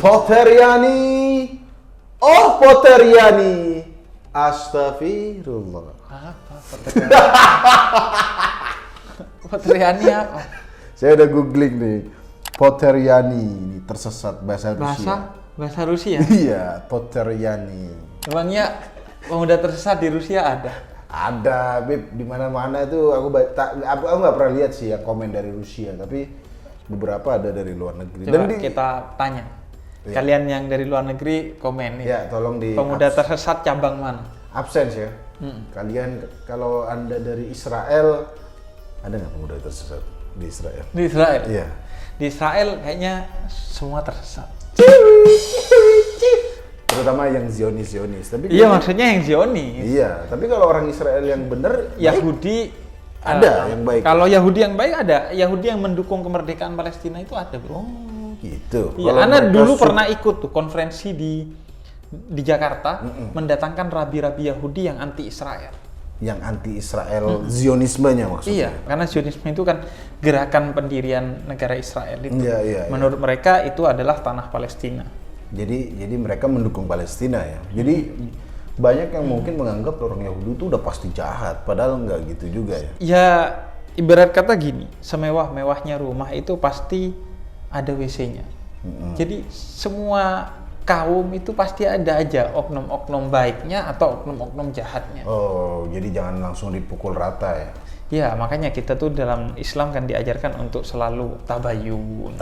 Poteriani. Oh, Poteriani. Astagfirullah. Apa Poteriani apa? Saya udah googling nih. Poteriani ini tersesat bahasa Rusia. Bahasa Rusia? Iya, Poteriani. Emangnya pemuda tersesat di Rusia ada? Ada, Beb, di mana-mana itu aku nggak pernah lihat sih yang komen dari Rusia, tapi beberapa ada dari luar negeri. Coba kita tanya. Iya. Kalian yang dari luar negeri komen nih. Ya, tolong di pemuda tersesat cabang mana? absens ya. Kalian kalau Anda dari Israel, ada nggak pemuda tersesat di Israel? Di Israel? Iya. Di Israel kayaknya semua tersesat. Terutama yang Zionis. Tapi Iya, maksudnya yang Zionis. Iya, tapi kalau orang Israel yang benar, Yahudi ada yang baik. Kalau Yahudi yang baik ada. Yahudi yang mendukung kemerdekaan Palestina itu ada, bro. Oh, gitu. Iya, Kalau Ana mereka dulu pernah ikut tuh konferensi di Jakarta, mendatangkan rabi-rabi Yahudi yang anti Israel. Yang anti Israel, Zionismenya maksudnya. Iya, karena Zionisme itu kan gerakan pendirian negara Israel itu. Iya. Menurut mereka itu adalah tanah Palestina. Jadi mereka mendukung Palestina ya. Jadi banyak yang mungkin menganggap orang Yahudi itu udah pasti jahat, padahal nggak gitu juga ya. Ya, ibarat kata gini, semewah-mewahnya rumah itu pasti ada WC-nya. Jadi semua kaum itu pasti ada aja oknum-oknum baiknya atau oknum-oknum jahatnya. Oh, jadi jangan langsung dipukul rata ya. Ya, makanya kita tuh dalam Islam kan diajarkan untuk selalu tabayun.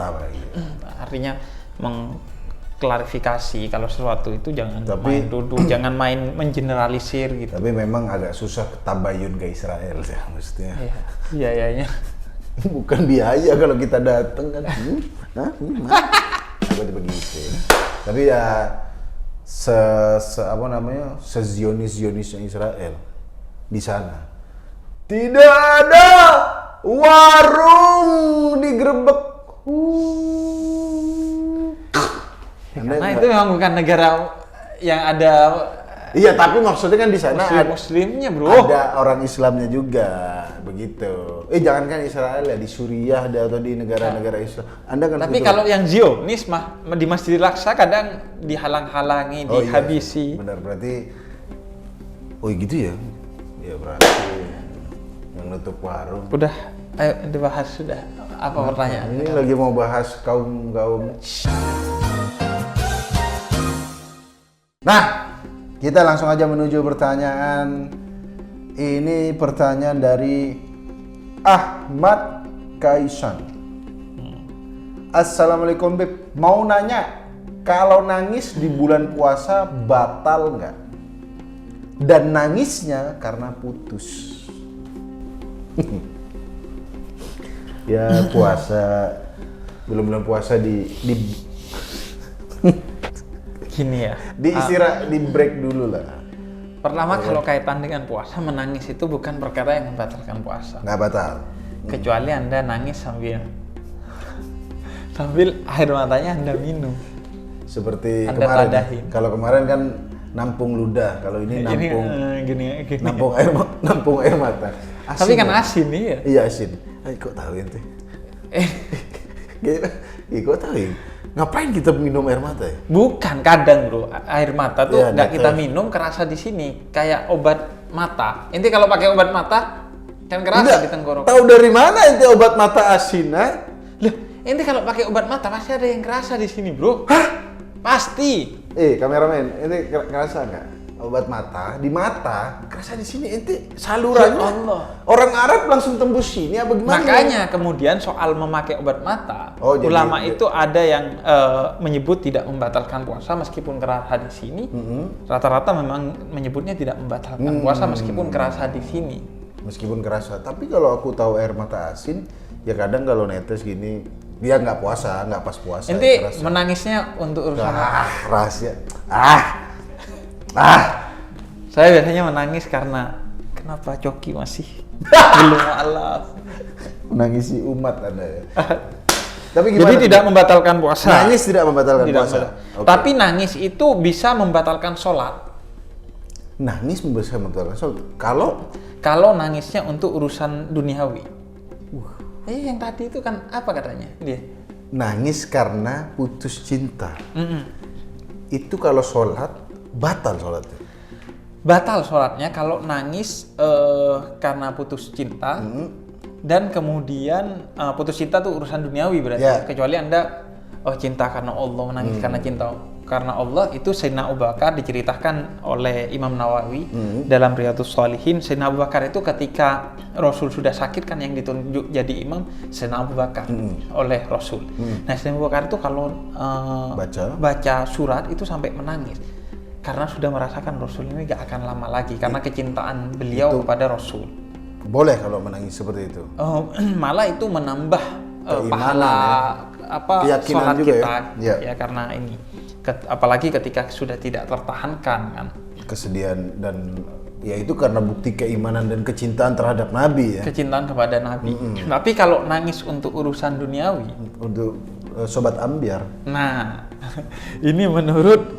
Artinya mengklarifikasi kalau sesuatu itu jangan main duduk, jangan main mengeneralisir gitu. Tapi memang agak susah tabayun ke Israel ya, maksudnya. Iya, biayanya. Bukan biaya kalau kita datang kan. Aku begitu. Tapi ya sezionisnya Israel di sana. Tidak ada warung digerebek. Karena itu memang bukan negara yang ada. Iya, tapi maksudnya kan di sana Muslimnya, bro. ada orang Islamnya juga, begitu. Jangankan Israel ya, di Suriah atau di negara-negara Islam. Anda kan. Tapi kalau yang Zionis mah di Masjidil Aqsa kadang dihalang-halangi, dihabisi. Iya, benar, berarti. Oh gitu ya? Ya berarti yang nutup warung. Udah, ayo dibahas sudah. Apa pertanyaan? Ini lagi mau bahas kaum. Nah, kita langsung aja menuju pertanyaan. Ini pertanyaan dari Ahmad Kaisan. Assalamualaikum Beb, mau nanya, kalau nangis di bulan puasa batal nggak? Dan nangisnya karena putus. Ya puasa, bulan puasa di Gini ya. Di break dulu lah. Pertama kalau kaitan dengan puasa, menangis itu bukan perkara yang membatalkan puasa. Nggak batal. Kecuali Anda nangis sambil air matanya Anda minum. Seperti Anda kemarin. tadahin. Kalau kemarin kan nampung ludah, kalau ini nampung gini. nampung air mata. Asin. Tapi kan asin nih ya. Iya asin. Kok tahu ente? Kok tahu ya? Ngapain kita minum air mata ya? Bukan, kadang bro, air mata tuh Ya, nggak kita minum kerasa di sini, kayak obat mata. Ente kalau pakai obat mata kan kerasa di tenggorokan. Tahu dari mana ente obat mata asin? Loh, ente kalau pakai obat mata pasti ada yang kerasa di sini, bro. Hah? Pasti. Kameramen, ente kerasa nggak? Obat mata di mata, kerasa di sini ente salurannya. Ya Allah. Orang Arab langsung tembus sini apa gimana? Makanya kemudian soal memakai obat mata, ulama itu ada yang menyebut tidak membatalkan puasa meskipun kerasa di sini. Rata-rata memang menyebutnya tidak membatalkan puasa meskipun kerasa di sini. Meskipun kerasa. Tapi kalau aku tahu air mata asin, ya kadang kalau netes gini, dia nggak puasa, nggak pas puasa. Ente menangisnya untuk urusan rahasia. Saya biasanya menangis karena kenapa Coki masih belum mualaf. Menangisi umat Anda ya. Tapi Jadi tidak membatalkan puasa. Nangis tidak membatalkan puasa. Okay. Tapi nangis itu bisa membatalkan sholat. Nangis bisa membatalkan sholat. Kalau nangisnya untuk urusan duniawi. Yang tadi itu kan apa katanya dia? nangis karena putus cinta. Mm-mm. Itu kalau sholat, batal sholatnya. Batal sholatnya kalau nangis karena putus cinta. Dan kemudian putus cinta tuh urusan duniawi berarti. Ya. Kecuali Anda cinta karena Allah, menangis karena cinta karena Allah, itu Sayyidina Abu Bakar diceritakan oleh Imam Nawawi dalam Riyadhus Shalihin. Sayyidina Abu Bakar itu ketika Rasul sudah sakit kan yang ditunjuk jadi imam Sayyidina Abu Bakar oleh Rasul. Nah, Sayyidina Abu Bakar itu kalau baca surat itu sampai menangis karena sudah merasakan Rasul ini gak akan lama lagi karena kecintaan beliau kepada Rasul. Boleh kalau menangis seperti itu. Malah itu menambah Keimanan, pahala keyakinan sholat juga kita ya. Karena ini apalagi ketika sudah tidak tertahankan kan. Kesedihan dan ya itu karena bukti keimanan dan kecintaan terhadap Nabi ya. Kecintaan kepada Nabi. Tapi kalau nangis untuk urusan duniawi, Untuk Sobat Ambiar. nah ini menurut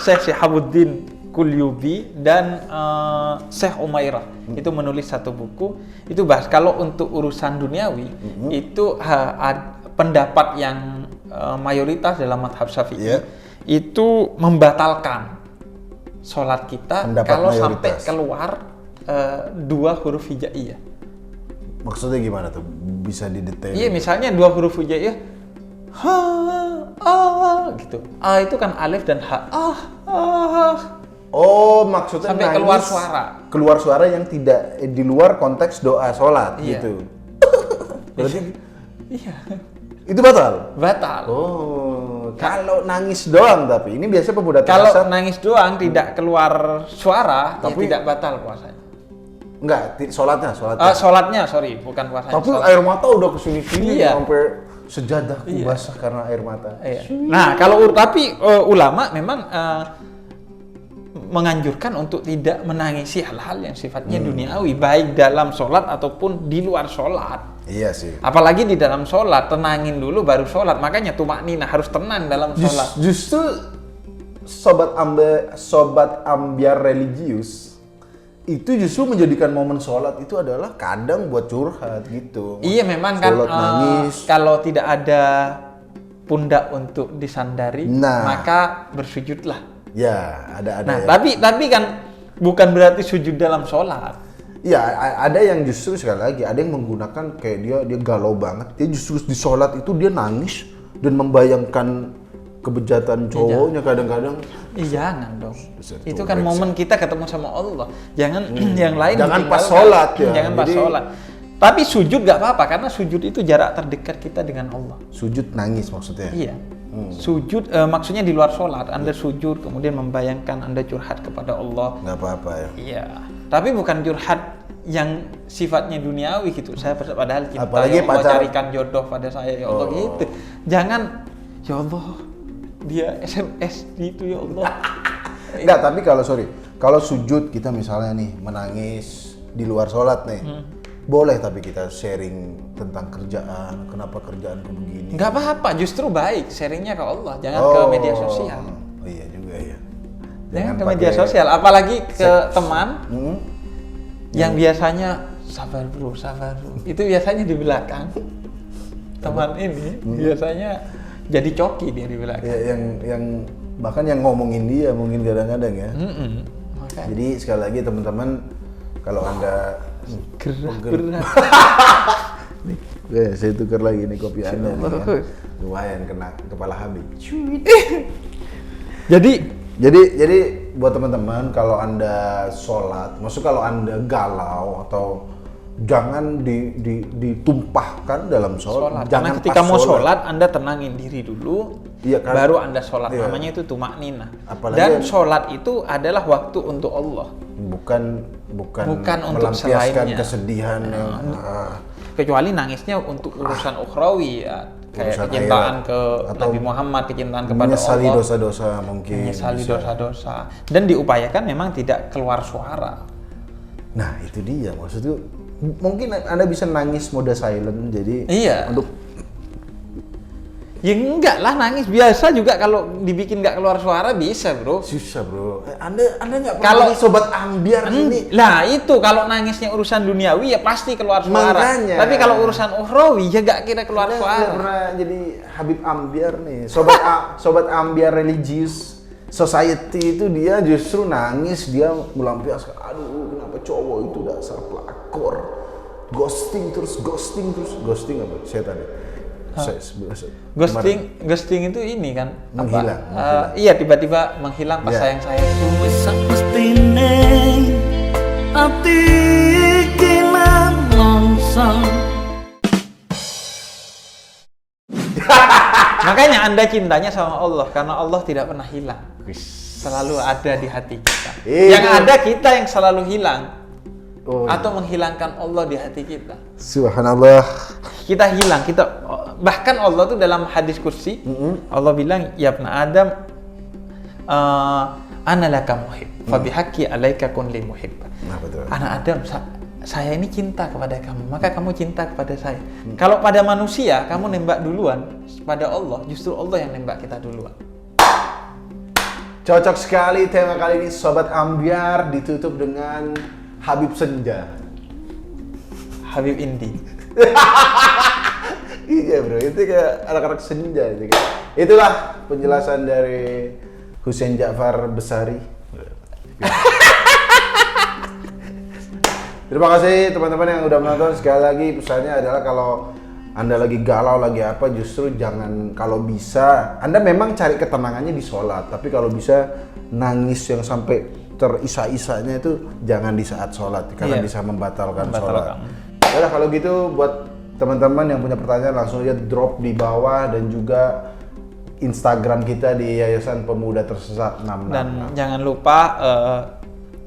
Syekh Syihabuddin Qulyubi dan Syekh Umairah itu menulis satu buku itu bahas kalau untuk urusan duniawi itu pendapat yang mayoritas dalam mazhab Syafi'i itu membatalkan sholat kita Pendapat kalau mayoritas. sampai keluar 2 huruf hijaiyah. Maksudnya gimana tuh? Bisa didetail? Iya, misalnya 2 huruf hijaiyah gitu. Itu kan alif dan ha. Oh, maksudnya Sampai nangis keluar suara. Keluar suara yang tidak di luar konteks doa sholat Iya. gitu. Berarti Iya. itu batal? Batal. Oh, kalau nangis doang tapi ini biasa pemuda Kalau terasa nangis doang tidak keluar suara, Tapi- ya tidak batal puasanya. enggak, sholatnya. Sholatnya, sorry, bukan puasanya. Tapi sholat. air mata udah kesini-sini Iya. sampai sejadahku basah karena air mata. Iya. Nah, kalau tapi ulama memang menganjurkan untuk tidak menangisi hal-hal yang sifatnya duniawi, baik dalam sholat ataupun di luar sholat. Iya sih. Apalagi di dalam sholat, tenangin dulu baru sholat. Makanya tumakninah harus tenang dalam sholat. Justru sobat ambiar religius itu justru menjadikan momen sholat itu adalah kadang buat curhat gitu. Iya, memang kan Sholat nangis. kalau tidak ada pundak untuk disandari, Nah. maka bersujudlah. Ya, ada Nah, ya. tapi kan bukan berarti sujud dalam sholat. Ya, ada yang justru sekali lagi ada yang menggunakan kayak dia galau banget. Dia justru di sholat itu dia nangis dan membayangkan kebejatan cowoknya kadang-kadang. Jangan dong. Besar Itu tuh, kan brengsek. momen kita ketemu sama Allah. Jangan yang lain Jangan pas ditinggalkan. sholat ya. Jangan pas Jadi- sholat. Tapi sujud gak apa-apa karena sujud itu jarak terdekat kita dengan Allah. Sujud nangis maksudnya. Iya. Sujud maksudnya di luar sholat. Anda sujud kemudian membayangkan Anda curhat kepada Allah. Nggak apa-apa ya. Iya. Tapi bukan curhat yang sifatnya duniawi gitu. Saya padahal cinta, Apalagi ya Allah, pacar- carikan jodoh pada saya ya Allah gitu. Jangan ya Allah dia SMS gitu ya Allah. Enggak, tapi kalau sujud kita misalnya nih menangis di luar sholat nih, boleh tapi kita sharing tentang kerjaan, kenapa kerjaanku begini. Nggak apa-apa, justru baik sharingnya ke Allah, jangan ke media sosial. Oh iya juga ya. Jangan ke media sosial, apalagi ke teman yang biasanya sabar bro. Itu biasanya di belakang. Teman ini biasanya jadi coki dia di belakang. Ya, yang bahkan yang ngomongin dia mungkin kadang-kadang ya. Makanya Jadi sekali lagi teman-teman, kalau Anda gerak. saya tukar lagi nih kopi Anda nih, ya. Lumayan kena kepala Habib. Jadi buat teman-teman kalau Anda sholat, maksud kalau Anda galau atau jangan ditumpahkan dalam sholat. Karena Jangan ketika pas mau sholat, Anda tenangin diri dulu, Iya, kan? baru Anda sholat. Iya. Namanya itu tumakninah. Apalagi Dan yang- sholat itu adalah waktu untuk Allah. Bukan Bukan untuk melampiaskan selainnya. kesedihan yang Kecuali nangisnya untuk urusan ukhrawi ya. Kayak Urusan kecintaan akhirat. ke Atau Nabi Muhammad, kecintaan kepada menyesali Allah. dosa-dosa mungkin. Menyesali bisa. dosa-dosa. Dan diupayakan memang tidak keluar suara. Nah itu dia maksudnya, mungkin Anda bisa nangis mode silent, jadi Iya. untuk Ya enggak lah, nangis biasa juga kalau dibikin nggak keluar suara bisa, bro. Susah bro. Anda nggak pernah Kalau- jadi sobat ambiar ini. Lah itu kalau nangisnya urusan duniawi ya pasti keluar suara. Makanya. Tapi kalau urusan ukhrawi ya nggak kira keluar Anda suara. nggak pernah jadi Habib Ambiar nih. Sobat ambiar religius society itu dia justru nangis, dia melampiaskan, aduh kenapa cowok itu dasar pelakor, ghosting terus. Ghosting apa? Saya tadi. Ghosting itu ini kan Menghilang, apa? menghilang. Iya, tiba-tiba menghilang pas Iya. sayang. Wis mestine ati kilang longsor. Makanya Anda cintanya sama Allah karena Allah tidak pernah hilang. Selalu ada di hati kita. Iya. Yang ada kita yang selalu hilang. Oh, Atau menghilangkan Allah di hati kita. Subhanallah. Kita hilang, bahkan Allah tuh dalam hadis kursi, Allah bilang, ya ibna Adam, ana laka muhib, fa bihaqqi alaika kun li muhib. Nah, betul. Anak Adam, saya ini cinta kepada kamu, maka kamu cinta kepada saya. Kalau pada manusia, kamu nembak duluan, pada Allah, justru Allah yang nembak kita duluan. Cocok sekali tema kali ini Sobat Ambiar, ditutup dengan Habib Senja. Habib Indi. Iya bro, itu kayak anak-anak senja itu kayak. Itulah penjelasan dari Husein Ja'far Besari. Terima kasih teman-teman yang udah menonton. Sekali lagi pesannya adalah kalau Anda lagi galau, lagi apa, justru jangan, kalau bisa Anda memang cari ketenangannya di sholat, tapi kalau bisa nangis yang sampai terisa-isanya itu jangan di saat sholat karena Iya. bisa membatalkan Membatalkan. sholat. Yaudah kalau gitu buat teman-teman yang punya pertanyaan langsung aja drop di bawah, dan juga Instagram kita di Yayasan Pemuda Tersesat 66. Dan jangan lupa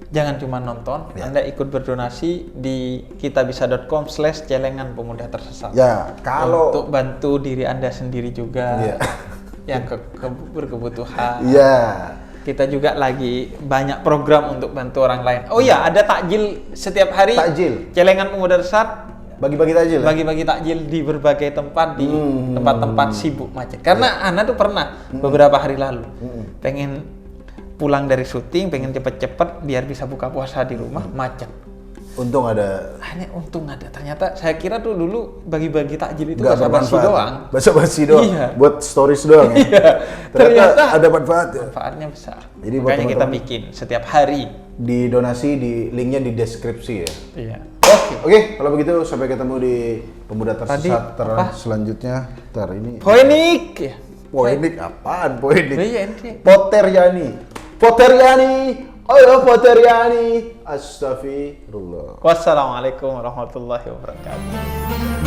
jangan cuma nonton, Ya. Anda ikut berdonasi di kitabisa.com/celengan pemuda tersesat. Ya, kalau untuk bantu diri Anda sendiri juga Iya. yang berkebutuhan. iya, Kita juga lagi banyak program untuk bantu orang lain. Oh ya, ada takjil setiap hari. Takjil. Celengan pemuda tersesat bagi-bagi takjil ya? bagi-bagi takjil di berbagai tempat, di tempat-tempat sibuk macet. Karena Iya. Ana tuh pernah beberapa hari lalu pengen pulang dari syuting, pengen cepet-cepet biar bisa buka puasa di rumah, macet. Untung ada, Hanya untung ada. Ternyata saya kira tuh dulu bagi-bagi takjil itu nggak basa-basi bermanfaat. doang. Basa-basi doang. Iya. Buat stories doang ya. Iya. Ternyata ada manfaatnya. Manfaatnya besar. Jadi buat Makanya kita teman-teman- bikin setiap hari. Di donasi, di linknya di deskripsi ya. Iya. Oke, kalau begitu sampai ketemu di Pemuda Tersesat apa? selanjutnya. Ntar ini Poenik. Ya. poedik apaan poedik? Iya, ini. Poteriani, ayo Poteriani. Astagfirullah. Wassalamualaikum warahmatullahi wabarakatuh.